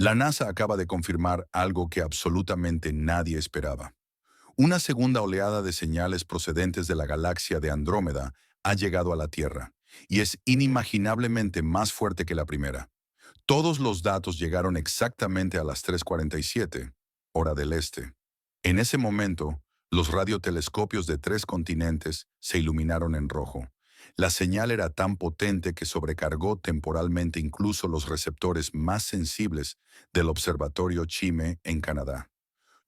La NASA acaba de confirmar algo que absolutamente nadie esperaba. Una segunda oleada de señales procedentes de la galaxia de Andrómeda ha llegado a la Tierra, y es inimaginablemente más fuerte que la primera. Todos los datos llegaron exactamente a las 3:47, hora del este. En ese momento, los radiotelescopios de 3 continentes se iluminaron en rojo. La señal era tan potente que sobrecargó temporalmente incluso los receptores más sensibles del Observatorio Chime en Canadá.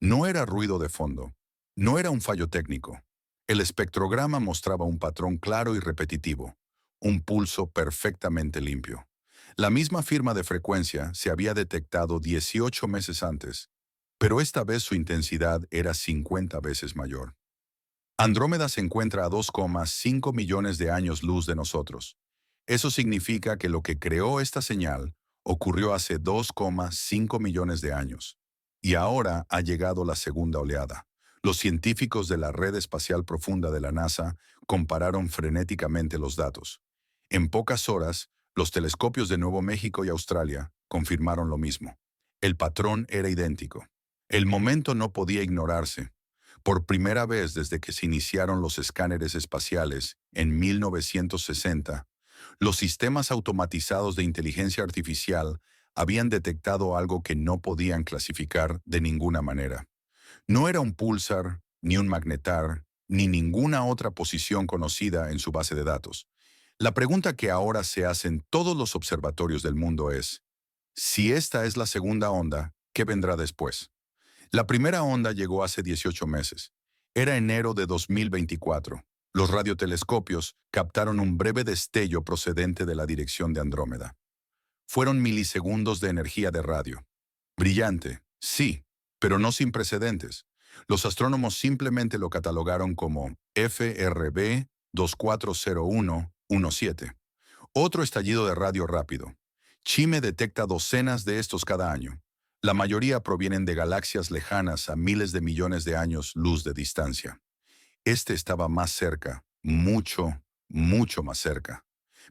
No era ruido de fondo, no era un fallo técnico. El espectrograma mostraba un patrón claro y repetitivo, un pulso perfectamente limpio. La misma firma de frecuencia se había detectado 18 meses antes, pero esta vez su intensidad era 50 veces mayor. Andrómeda se encuentra a 2,5 millones de años luz de nosotros. Eso significa que lo que creó esta señal ocurrió hace 2,5 millones de años. Y ahora ha llegado la segunda oleada. Los científicos de la Red Espacial Profunda de la NASA compararon frenéticamente los datos. En pocas horas, los telescopios de Nuevo México y Australia confirmaron lo mismo. El patrón era idéntico. El momento no podía ignorarse. Por primera vez desde que se iniciaron los escáneres espaciales en 1960, los sistemas automatizados de inteligencia artificial habían detectado algo que no podían clasificar de ninguna manera. No era un pulsar, ni un magnetar, ni ninguna otra posición conocida en su base de datos. La pregunta que ahora se hacen todos los observatorios del mundo es, si esta es la segunda onda, ¿qué vendrá después? La primera onda llegó hace 18 meses. Era enero de 2024. Los radiotelescopios captaron un breve destello procedente de la dirección de Andrómeda. Fueron milisegundos de energía de radio. Brillante, sí, pero no sin precedentes. Los astrónomos simplemente lo catalogaron como FRB 240117. Otro estallido de radio rápido. Chime detecta docenas de estos cada año. La mayoría provienen de galaxias lejanas a miles de millones de años luz de distancia. Este estaba más cerca, mucho, mucho más cerca.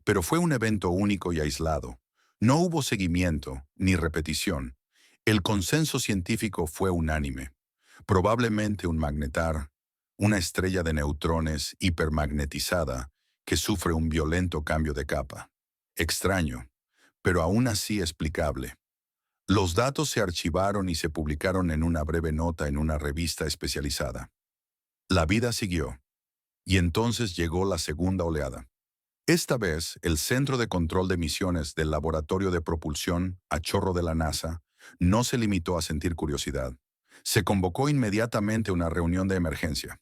Pero fue un evento único y aislado. No hubo seguimiento ni repetición. El consenso científico fue unánime. Probablemente un magnetar, una estrella de neutrones hipermagnetizada que sufre un violento cambio de capa. Extraño, pero aún así explicable. Los datos se archivaron y se publicaron en una breve nota en una revista especializada. La vida siguió, y entonces llegó la segunda oleada. Esta vez, el Centro de Control de Misiones del Laboratorio de Propulsión a Chorro de la NASA no se limitó a sentir curiosidad. Se convocó inmediatamente una reunión de emergencia.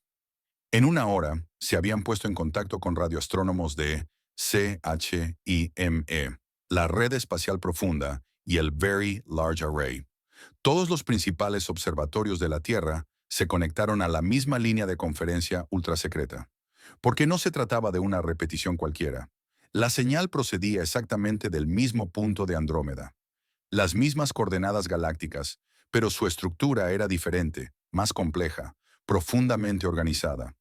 En una hora, se habían puesto en contacto con radioastrónomos de CHIME, la Red Espacial Profunda y el Very Large Array. Todos los principales observatorios de la Tierra se conectaron a la misma línea de conferencia ultrasecreta. Porque no se trataba de una repetición cualquiera. La señal procedía exactamente del mismo punto de Andrómeda. Las mismas coordenadas galácticas, pero su estructura era diferente, más compleja, profundamente organizada.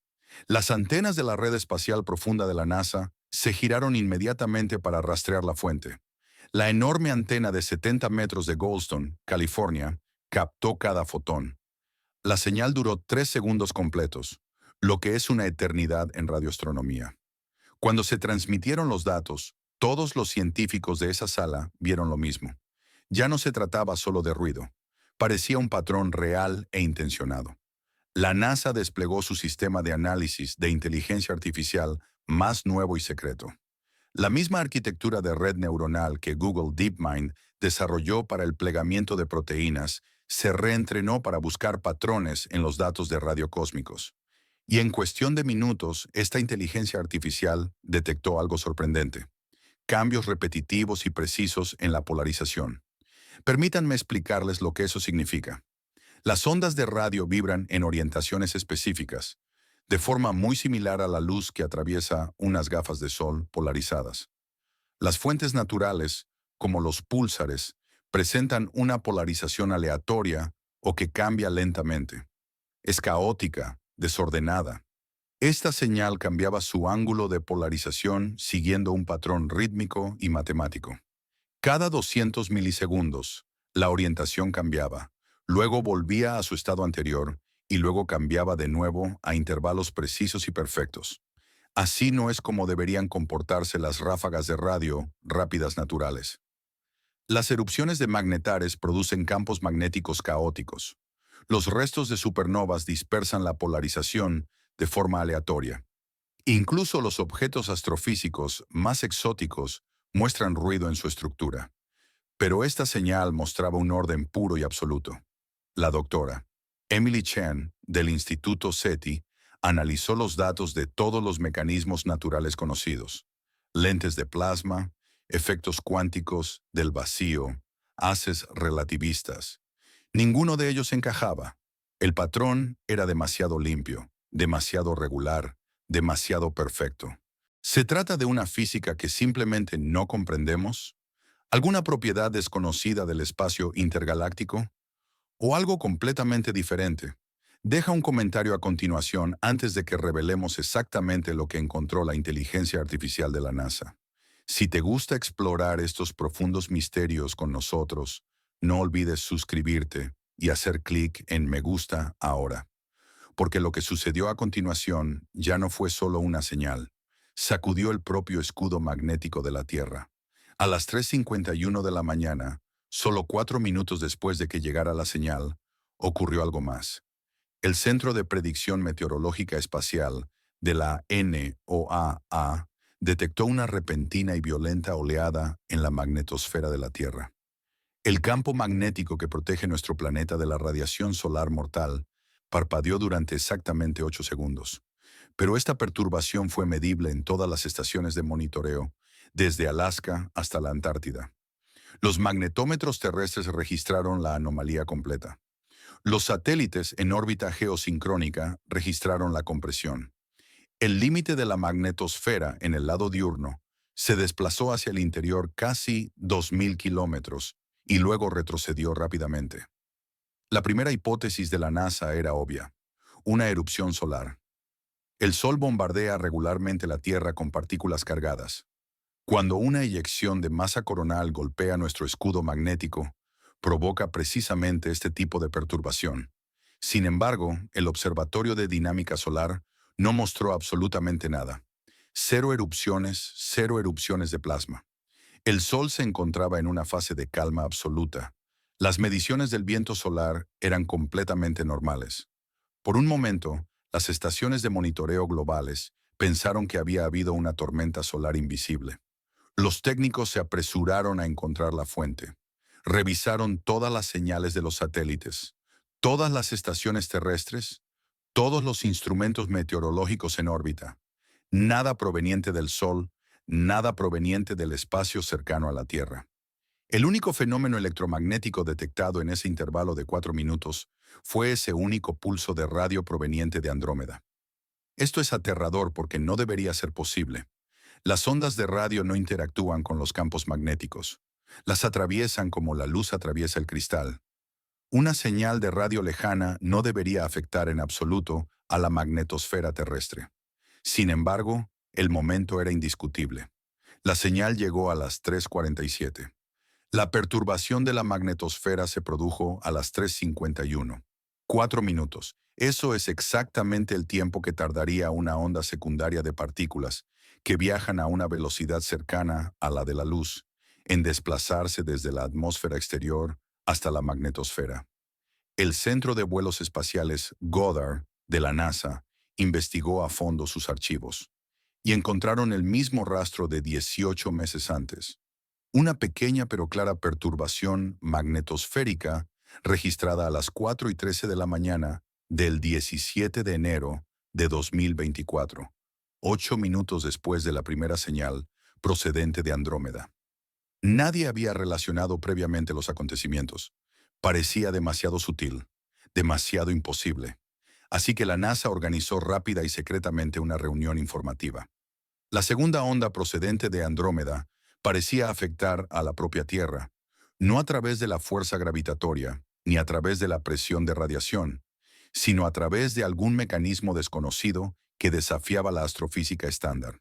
Las antenas de la Red Espacial Profunda de la NASA se giraron inmediatamente para rastrear la fuente. La enorme antena de 70 metros de Goldstone, California, captó cada fotón. La señal duró 3 segundos completos, lo que es una eternidad en radioastronomía. Cuando se transmitieron los datos, todos los científicos de esa sala vieron lo mismo. Ya no se trataba solo de ruido. Parecía un patrón real e intencionado. La NASA desplegó su sistema de análisis de inteligencia artificial más nuevo y secreto. La misma arquitectura de red neuronal que Google DeepMind desarrolló para el plegamiento de proteínas se reentrenó para buscar patrones en los datos de radiocósmicos. Y en cuestión de minutos, esta inteligencia artificial detectó algo sorprendente: cambios repetitivos y precisos en la polarización. Permítanme explicarles lo que eso significa. Las ondas de radio vibran en orientaciones específicas, de forma muy similar a la luz que atraviesa unas gafas de sol polarizadas. Las fuentes naturales, como los púlsares, presentan una polarización aleatoria o que cambia lentamente. Es caótica, desordenada. Esta señal cambiaba su ángulo de polarización siguiendo un patrón rítmico y matemático. Cada 200 milisegundos, La orientación cambiaba, luego volvía a su estado anterior y luego cambiaba de nuevo a intervalos precisos y perfectos. Así no es como deberían comportarse las ráfagas de radio rápidas naturales. Las erupciones de magnetares producen campos magnéticos caóticos. Los restos de supernovas dispersan la polarización de forma aleatoria. Incluso los objetos astrofísicos más exóticos muestran ruido en su estructura. Pero esta señal mostraba un orden puro y absoluto. La doctora Emily Chen, del Instituto SETI, analizó los datos de todos los mecanismos naturales conocidos: lentes de plasma, efectos cuánticos del vacío, haces relativistas. Ninguno de ellos encajaba. El patrón era demasiado limpio, demasiado regular, demasiado perfecto. ¿Se trata de una física que simplemente no comprendemos? ¿Alguna propiedad desconocida del espacio intergaláctico? ¿O algo completamente diferente? Deja un comentario a continuación antes de que revelemos exactamente lo que encontró la inteligencia artificial de la NASA. Si te gusta explorar estos profundos misterios con nosotros, no olvides suscribirte y hacer clic en me gusta ahora, porque lo que sucedió a continuación ya no fue solo una señal, sacudió el propio escudo magnético de la Tierra. A las 3:51 de la mañana, solo 4 minutos después de que llegara la señal, ocurrió algo más. El Centro de Predicción Meteorológica Espacial de la NOAA detectó una repentina y violenta oleada en la magnetosfera de la Tierra. El campo magnético que protege nuestro planeta de la radiación solar mortal parpadeó durante exactamente 8 segundos. Pero esta perturbación fue medible en todas las estaciones de monitoreo, desde Alaska hasta la Antártida. Los magnetómetros terrestres registraron la anomalía completa. Los satélites en órbita geosincrónica registraron la compresión. El límite de la magnetosfera en el lado diurno se desplazó hacia el interior casi 2.000 kilómetros y luego retrocedió rápidamente. La primera hipótesis de la NASA era obvia: una erupción solar. El Sol bombardea regularmente la Tierra con partículas cargadas. Cuando una eyección de masa coronal golpea nuestro escudo magnético, provoca precisamente este tipo de perturbación. Sin embargo, el Observatorio de Dinámica Solar no mostró absolutamente nada. Cero erupciones de plasma. El Sol se encontraba en una fase de calma absoluta. Las mediciones del viento solar eran completamente normales. Por un momento, las estaciones de monitoreo globales pensaron que había habido una tormenta solar invisible. Los técnicos se apresuraron a encontrar la fuente. Revisaron todas las señales de los satélites, todas las estaciones terrestres, todos los instrumentos meteorológicos en órbita. Nada proveniente del Sol, nada proveniente del espacio cercano a la Tierra. El único fenómeno electromagnético detectado en ese intervalo de 4 minutos fue ese único pulso de radio proveniente de Andrómeda. Esto es aterrador porque no debería ser posible. Las ondas de radio no interactúan con los campos magnéticos. Las atraviesan como la luz atraviesa el cristal. Una señal de radio lejana no debería afectar en absoluto a la magnetosfera terrestre. Sin embargo, el momento era indiscutible. La señal llegó a las 3:47. La perturbación de la magnetosfera se produjo a las 3:51. 4 minutos. Eso es exactamente el tiempo que tardaría una onda secundaria de partículas que viajan a una velocidad cercana a la de la luz en desplazarse desde la atmósfera exterior hasta la magnetosfera. El Centro de Vuelos Espaciales Goddard de la NASA investigó a fondo sus archivos y encontraron el mismo rastro de 18 meses antes. Una pequeña pero clara perturbación magnetosférica registrada a las 4:13 de la mañana del 17 de enero de 2024, 8 minutos después de la primera señal procedente de Andrómeda. Nadie había relacionado previamente los acontecimientos. Parecía demasiado sutil, demasiado imposible. Así que la NASA organizó rápida y secretamente una reunión informativa. La segunda onda procedente de Andrómeda parecía afectar a la propia Tierra, no a través de la fuerza gravitatoria, ni a través de la presión de radiación, sino a través de algún mecanismo desconocido que desafiaba la astrofísica estándar.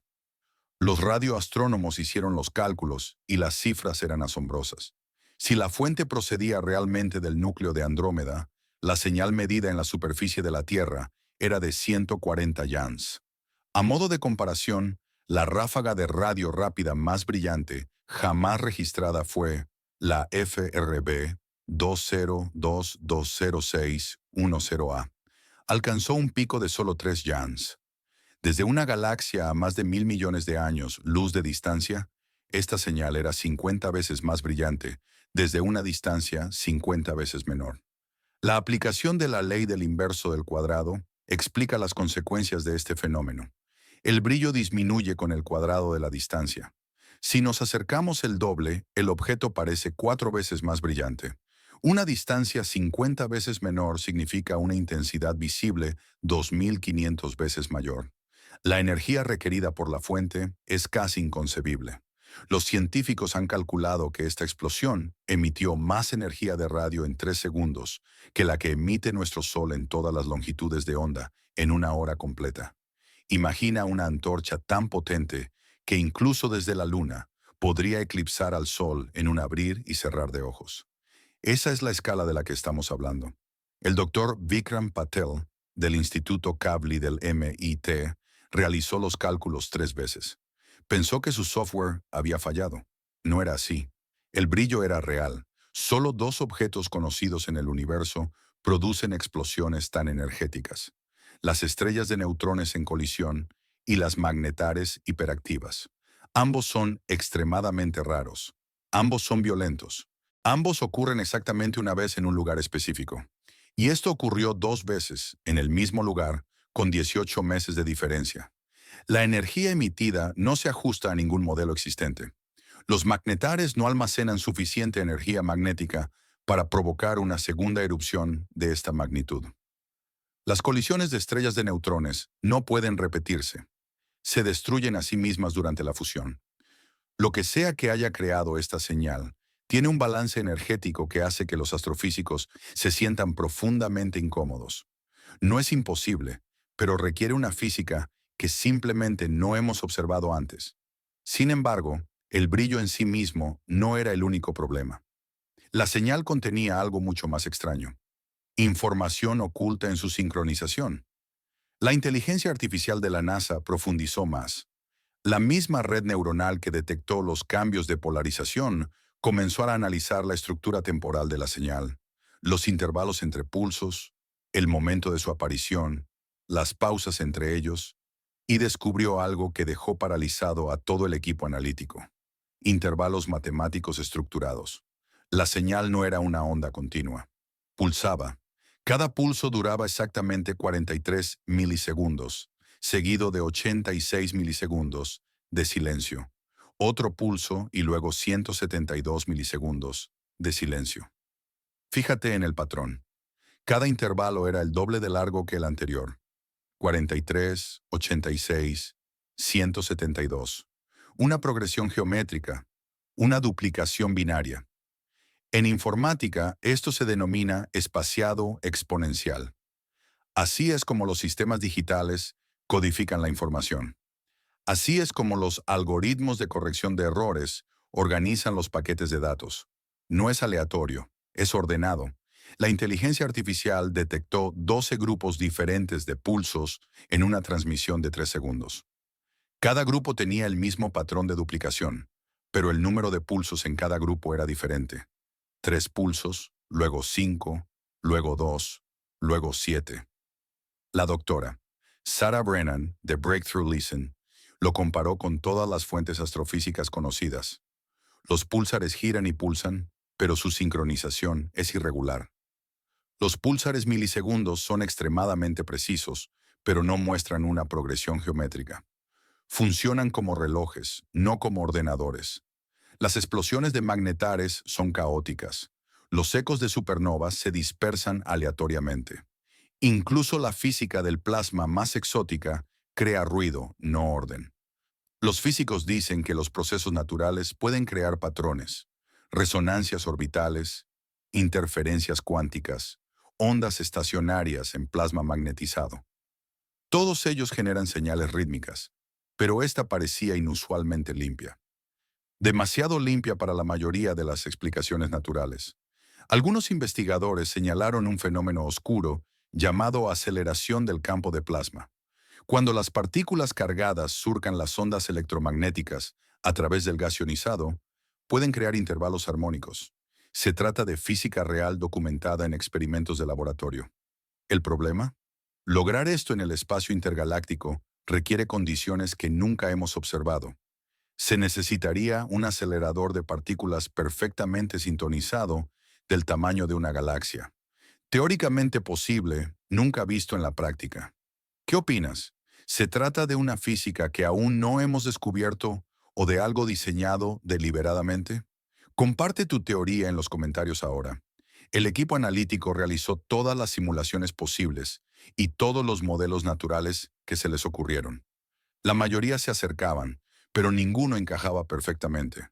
Los radioastrónomos hicieron los cálculos y las cifras eran asombrosas. Si la fuente procedía realmente del núcleo de Andrómeda, la señal medida en la superficie de la Tierra era de 140 Jans. A modo de comparación, la ráfaga de radio rápida más brillante jamás registrada fue la FRB 202200610A. Alcanzó un pico de solo 3 Jans. Desde una galaxia a más de 1.000 millones de años luz de distancia, esta señal era 50 veces más brillante, desde una distancia 50 veces menor. La aplicación de la ley del inverso del cuadrado explica las consecuencias de este fenómeno. El brillo disminuye con el cuadrado de la distancia. Si nos acercamos el doble, el objeto parece 4 veces más brillante. Una distancia 50 veces menor significa una intensidad visible 2.500 veces mayor. La energía requerida por la fuente es casi inconcebible. Los científicos han calculado que esta explosión emitió más energía de radio en 3 segundos que la que emite nuestro Sol en todas las longitudes de onda en una hora completa. Imagina una antorcha tan potente que incluso desde la Luna podría eclipsar al Sol en un abrir y cerrar de ojos. Esa es la escala de la que estamos hablando. El doctor Vikram Patel, del Instituto Kavli del MIT, realizó los cálculos 3 veces. Pensó que su software había fallado. No era así. El brillo era real. Solo 2 objetos conocidos en el universo producen explosiones tan energéticas: las estrellas de neutrones en colisión y las magnetares hiperactivas. Ambos son extremadamente raros. Ambos son violentos. Ambos ocurren exactamente una vez en un lugar específico. Y esto ocurrió 2 veces, en el mismo lugar, con 18 meses de diferencia. La energía emitida no se ajusta a ningún modelo existente. Los magnetares no almacenan suficiente energía magnética para provocar una segunda erupción de esta magnitud. Las colisiones de estrellas de neutrones no pueden repetirse. Se destruyen a sí mismas durante la fusión. Lo que sea que haya creado esta señal tiene un balance energético que hace que los astrofísicos se sientan profundamente incómodos. No es imposible, pero requiere una física que simplemente no hemos observado antes. Sin embargo, el brillo en sí mismo no era el único problema. La señal contenía algo mucho más extraño: información oculta en su sincronización. La inteligencia artificial de la NASA profundizó más. La misma red neuronal que detectó los cambios de polarización comenzó a analizar la estructura temporal de la señal, los intervalos entre pulsos, el momento de su aparición, las pausas entre ellos, y descubrió algo que dejó paralizado a todo el equipo analítico: intervalos matemáticos estructurados. La señal no era una onda continua. Pulsaba. Cada pulso duraba exactamente 43 milisegundos, seguido de 86 milisegundos de silencio. Otro pulso y luego 172 milisegundos de silencio. Fíjate en el patrón. Cada intervalo era el doble de largo que el anterior: 43, 86, 172. Una progresión geométrica, una duplicación binaria. En informática, esto se denomina espaciado exponencial. Así es como los sistemas digitales codifican la información. Así es como los algoritmos de corrección de errores organizan los paquetes de datos. No es aleatorio, es ordenado. La inteligencia artificial detectó 12 grupos diferentes de pulsos en una transmisión de 3 segundos. Cada grupo tenía el mismo patrón de duplicación, pero el número de pulsos en cada grupo era diferente: 3 pulsos, luego 5, luego 2, luego 7. La doctora Sarah Brennan, de Breakthrough Listen, lo comparó con todas las fuentes astrofísicas conocidas. Los púlsares giran y pulsan, pero su sincronización es irregular. Los púlsares milisegundos son extremadamente precisos, pero no muestran una progresión geométrica. Funcionan como relojes, no como ordenadores. Las explosiones de magnetares son caóticas. Los ecos de supernovas se dispersan aleatoriamente. Incluso la física del plasma más exótica crea ruido, no orden. Los físicos dicen que los procesos naturales pueden crear patrones: resonancias orbitales, interferencias cuánticas, ondas estacionarias en plasma magnetizado. Todos ellos generan señales rítmicas, pero esta parecía inusualmente limpia. demasiado limpia para la mayoría de las explicaciones naturales. Algunos investigadores señalaron un fenómeno oscuro llamado aceleración del campo de plasma. Cuando las partículas cargadas surcan las ondas electromagnéticas a través del gas ionizado, pueden crear intervalos armónicos. Se trata de física real documentada en experimentos de laboratorio. ¿El problema? Lograr esto en el espacio intergaláctico requiere condiciones que nunca hemos observado. Se necesitaría un acelerador de partículas perfectamente sintonizado del tamaño de una galaxia. Teóricamente posible, nunca visto en la práctica. ¿Qué opinas? ¿Se trata de una física que aún no hemos descubierto o de algo diseñado deliberadamente? Comparte tu teoría en los comentarios ahora. El equipo analítico realizó todas las simulaciones posibles y todos los modelos naturales que se les ocurrieron. La mayoría se acercaban, pero ninguno encajaba perfectamente.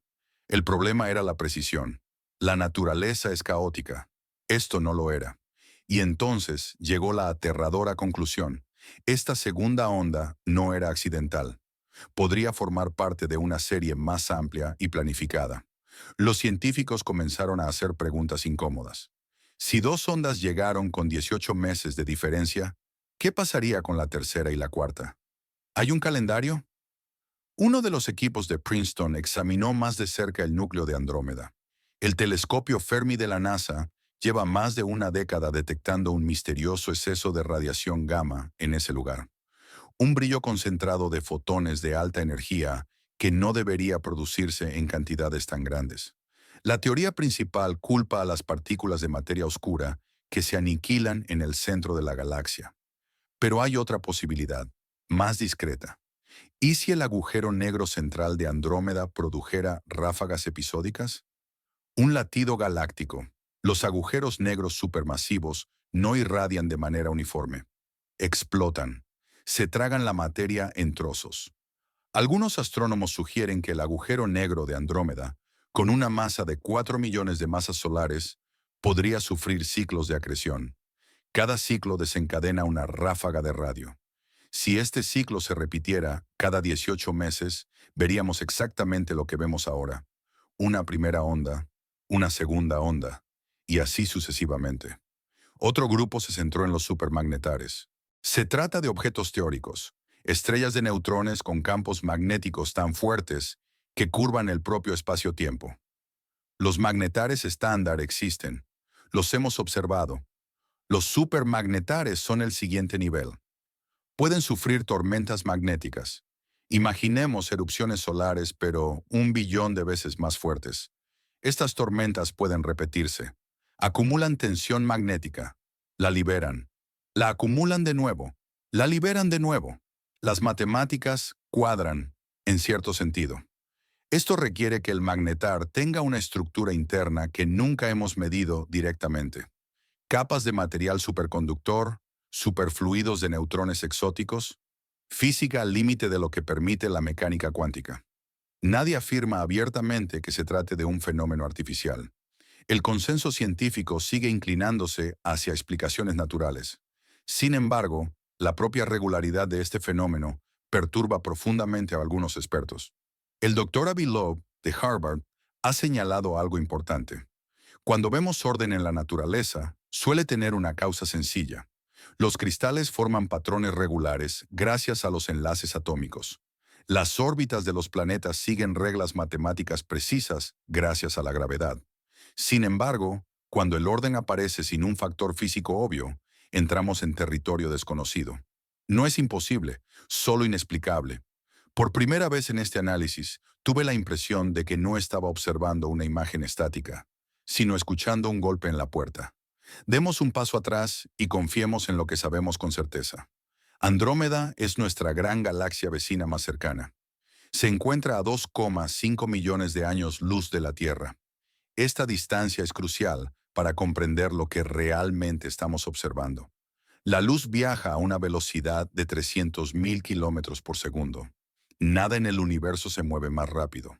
El problema era la precisión. La naturaleza es caótica. Esto no lo era. Y entonces llegó la aterradora conclusión. Esta segunda onda no era accidental. Podría formar parte de una serie más amplia y planificada. Los científicos comenzaron a hacer preguntas incómodas. Si dos ondas llegaron con 18 meses de diferencia, ¿qué pasaría con la tercera y la cuarta? ¿Hay un calendario? Uno de los equipos de Princeton examinó más de cerca el núcleo de Andrómeda. El telescopio Fermi de la NASA lleva más de una década detectando un misterioso exceso de radiación gamma en ese lugar. Un brillo concentrado de fotones de alta energía que no debería producirse en cantidades tan grandes. La teoría principal culpa a las partículas de materia oscura que se aniquilan en el centro de la galaxia. Pero hay otra posibilidad, más discreta. ¿Y si el agujero negro central de Andrómeda produjera ráfagas episódicas? Un latido galáctico. Los agujeros negros supermasivos no irradian de manera uniforme. Explotan. Se tragan la materia en trozos. Algunos astrónomos sugieren que el agujero negro de Andrómeda, con una masa de 4 millones de masas solares, podría sufrir ciclos de acreción. Cada ciclo desencadena una ráfaga de radio. Si este ciclo se repitiera cada 18 meses, veríamos exactamente lo que vemos ahora. Una primera onda, una segunda onda, y así sucesivamente. Otro grupo se centró en los supermagnetares. Se trata de objetos teóricos, estrellas de neutrones con campos magnéticos tan fuertes que curvan el propio espacio-tiempo. Los magnetares estándar existen. Los hemos observado. Los supermagnetares son el siguiente nivel. Pueden sufrir tormentas magnéticas. Imaginemos erupciones solares, pero 1 billón de veces más fuertes. Estas tormentas pueden repetirse. Acumulan tensión magnética. La liberan. La acumulan de nuevo. La liberan de nuevo. Las matemáticas cuadran, en cierto sentido. Esto requiere que el magnetar tenga una estructura interna que nunca hemos medido directamente. Capas de material superconductor, superfluidos de neutrones exóticos, física al límite de lo que permite la mecánica cuántica. Nadie afirma abiertamente que se trate de un fenómeno artificial. El consenso científico sigue inclinándose hacia explicaciones naturales. Sin embargo, la propia regularidad de este fenómeno perturba profundamente a algunos expertos. El Dr. Avi Loeb, de Harvard, ha señalado algo importante. Cuando vemos orden en la naturaleza, suele tener una causa sencilla. Los cristales forman patrones regulares gracias a los enlaces atómicos. Las órbitas de los planetas siguen reglas matemáticas precisas gracias a la gravedad. Sin embargo, cuando el orden aparece sin un factor físico obvio, entramos en territorio desconocido. No es imposible, solo inexplicable. Por primera vez en este análisis, tuve la impresión de que no estaba observando una imagen estática, sino escuchando un golpe en la puerta. Demos un paso atrás y confiemos en lo que sabemos con certeza. Andrómeda es nuestra gran galaxia vecina más cercana. Se encuentra a 2,5 millones de años luz de la Tierra. Esta distancia es crucial para comprender lo que realmente estamos observando. La luz viaja a una velocidad de 300.000 kilómetros por segundo. Nada en el universo se mueve más rápido.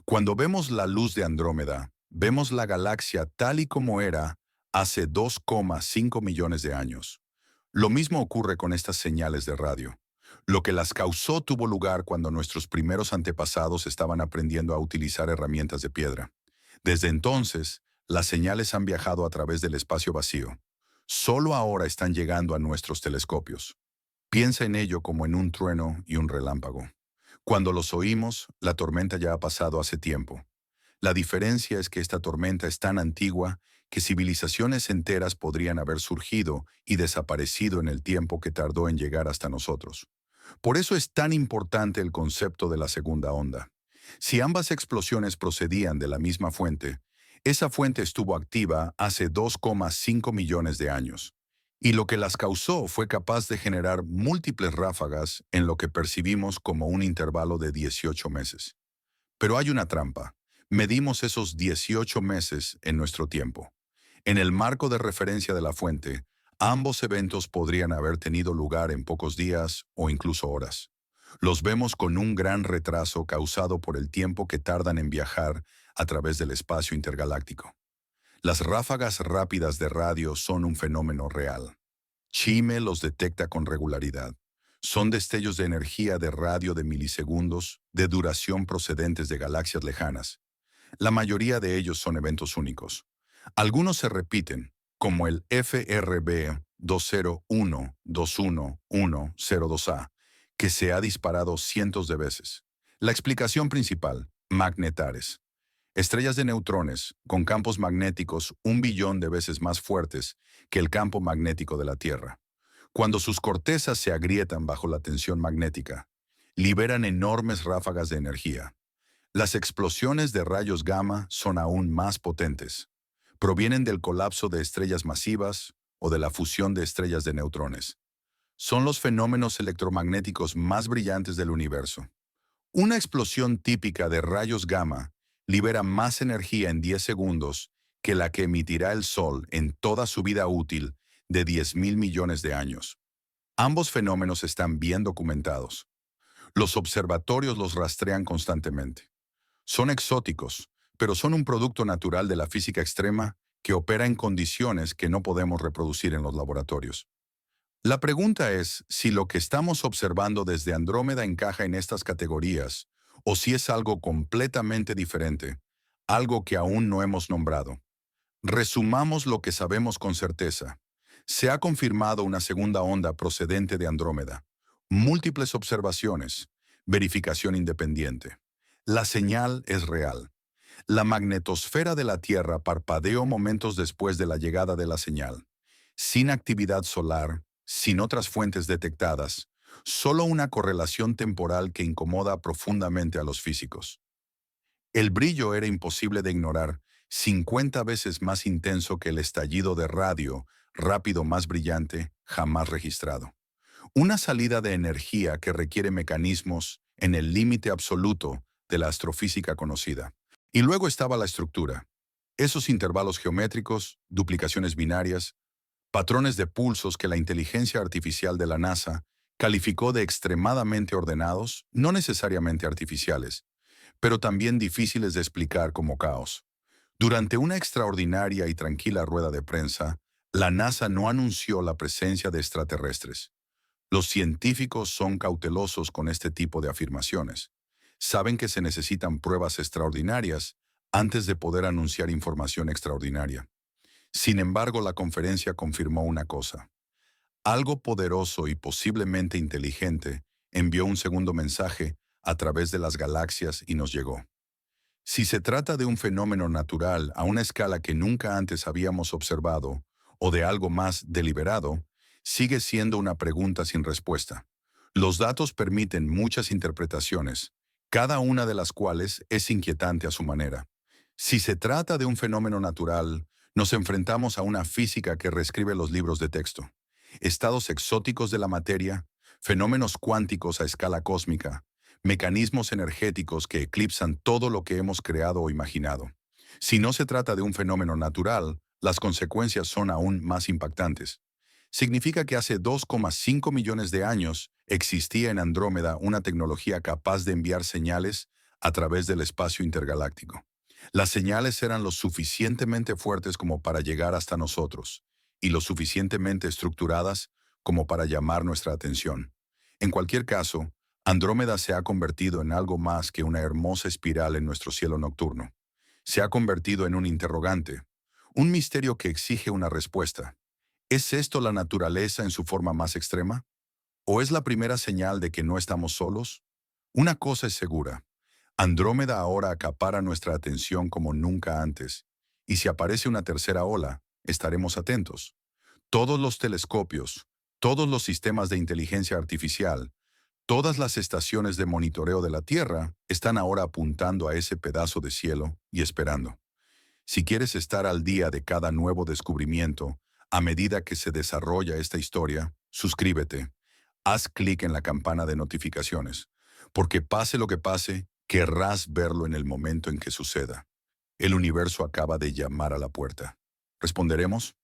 Cuando vemos la luz de Andrómeda, vemos la galaxia tal y como era hace 2,5 millones de años. Lo mismo ocurre con estas señales de radio. Lo que las causó tuvo lugar cuando nuestros primeros antepasados estaban aprendiendo a utilizar herramientas de piedra. Desde entonces, las señales han viajado a través del espacio vacío. Solo ahora están llegando a nuestros telescopios. Piensa en ello como en un trueno y un relámpago. Cuando los oímos, la tormenta ya ha pasado hace tiempo. La diferencia es que esta tormenta es tan antigua que civilizaciones enteras podrían haber surgido y desaparecido en el tiempo que tardó en llegar hasta nosotros. Por eso es tan importante el concepto de la segunda onda. Si ambas explosiones procedían de la misma fuente, esa fuente estuvo activa hace 2,5 millones de años. Y lo que las causó fue capaz de generar múltiples ráfagas en lo que percibimos como un intervalo de 18 meses. Pero hay una trampa. Medimos esos 18 meses en nuestro tiempo. En el marco de referencia de la fuente, ambos eventos podrían haber tenido lugar en pocos días o incluso horas. Los vemos con un gran retraso causado por el tiempo que tardan en viajar a través del espacio intergaláctico. Las ráfagas rápidas de radio son un fenómeno real. Chime los detecta con regularidad. Son destellos de energía de radio de milisegundos, de duración procedentes de galaxias lejanas. La mayoría de ellos son eventos únicos. Algunos se repiten, como el FRB 201-21102A, que se ha disparado cientos de veces. La explicación principal, magnetares. Estrellas de neutrones, con campos magnéticos 1 billón de veces más fuertes que el campo magnético de la Tierra. Cuando sus cortezas se agrietan bajo la tensión magnética, liberan enormes ráfagas de energía. Las explosiones de rayos gamma son aún más potentes. Provienen del colapso de estrellas masivas o de la fusión de estrellas de neutrones. Son los fenómenos electromagnéticos más brillantes del universo. Una explosión típica de rayos gamma libera más energía en 10 segundos que la que emitirá el Sol en toda su vida útil de 10.000 millones de años. Ambos fenómenos están bien documentados. Los observatorios los rastrean constantemente. Son exóticos, pero son un producto natural de la física extrema que opera en condiciones que no podemos reproducir en los laboratorios. La pregunta es si lo que estamos observando desde Andrómeda encaja en estas categorías o si es algo completamente diferente, algo que aún no hemos nombrado. Resumamos lo que sabemos con certeza. Se ha confirmado una segunda onda procedente de Andrómeda. Múltiples observaciones. Verificación independiente. La señal es real. La magnetosfera de la Tierra parpadeó momentos después de la llegada de la señal. Sin actividad solar, sin otras fuentes detectadas, solo una correlación temporal que incomoda profundamente a los físicos. El brillo era imposible de ignorar, 50 veces más intenso que el estallido de radio, rápido más brillante, jamás registrado. Una salida de energía que requiere mecanismos en el límite absoluto de la astrofísica conocida. Y luego estaba la estructura. Esos intervalos geométricos, duplicaciones binarias, patrones de pulsos que la inteligencia artificial de la NASA calificó de extremadamente ordenados, no necesariamente artificiales, pero también difíciles de explicar como caos. Durante una extraordinaria y tranquila rueda de prensa, la NASA no anunció la presencia de extraterrestres. Los científicos son cautelosos con este tipo de afirmaciones. Saben que se necesitan pruebas extraordinarias antes de poder anunciar información extraordinaria. Sin embargo, la conferencia confirmó una cosa. Algo poderoso y posiblemente inteligente envió un segundo mensaje a través de las galaxias y nos llegó. Si se trata de un fenómeno natural a una escala que nunca antes habíamos observado, o de algo más deliberado, sigue siendo una pregunta sin respuesta. Los datos permiten muchas interpretaciones, cada una de las cuales es inquietante a su manera. Si se trata de un fenómeno natural, nos enfrentamos a una física que reescribe los libros de texto. Estados exóticos de la materia, fenómenos cuánticos a escala cósmica, mecanismos energéticos que eclipsan todo lo que hemos creado o imaginado. Si no se trata de un fenómeno natural, las consecuencias son aún más impactantes. Significa que hace 2,5 millones de años existía en Andrómeda una tecnología capaz de enviar señales a través del espacio intergaláctico. Las señales eran lo suficientemente fuertes como para llegar hasta nosotros y lo suficientemente estructuradas como para llamar nuestra atención. En cualquier caso, Andrómeda se ha convertido en algo más que una hermosa espiral en nuestro cielo nocturno. Se ha convertido en un interrogante, un misterio que exige una respuesta. ¿Es esto la naturaleza en su forma más extrema? ¿O es la primera señal de que no estamos solos? Una cosa es segura. Andrómeda ahora acapara nuestra atención como nunca antes, y si aparece una tercera ola, estaremos atentos. Todos los telescopios, todos los sistemas de inteligencia artificial, todas las estaciones de monitoreo de la Tierra están ahora apuntando a ese pedazo de cielo y esperando. Si quieres estar al día de cada nuevo descubrimiento, a medida que se desarrolla esta historia, suscríbete. Haz clic en la campana de notificaciones, porque pase lo que pase, querrás verlo en el momento en que suceda. El universo acaba de llamar a la puerta. ¿Responderemos?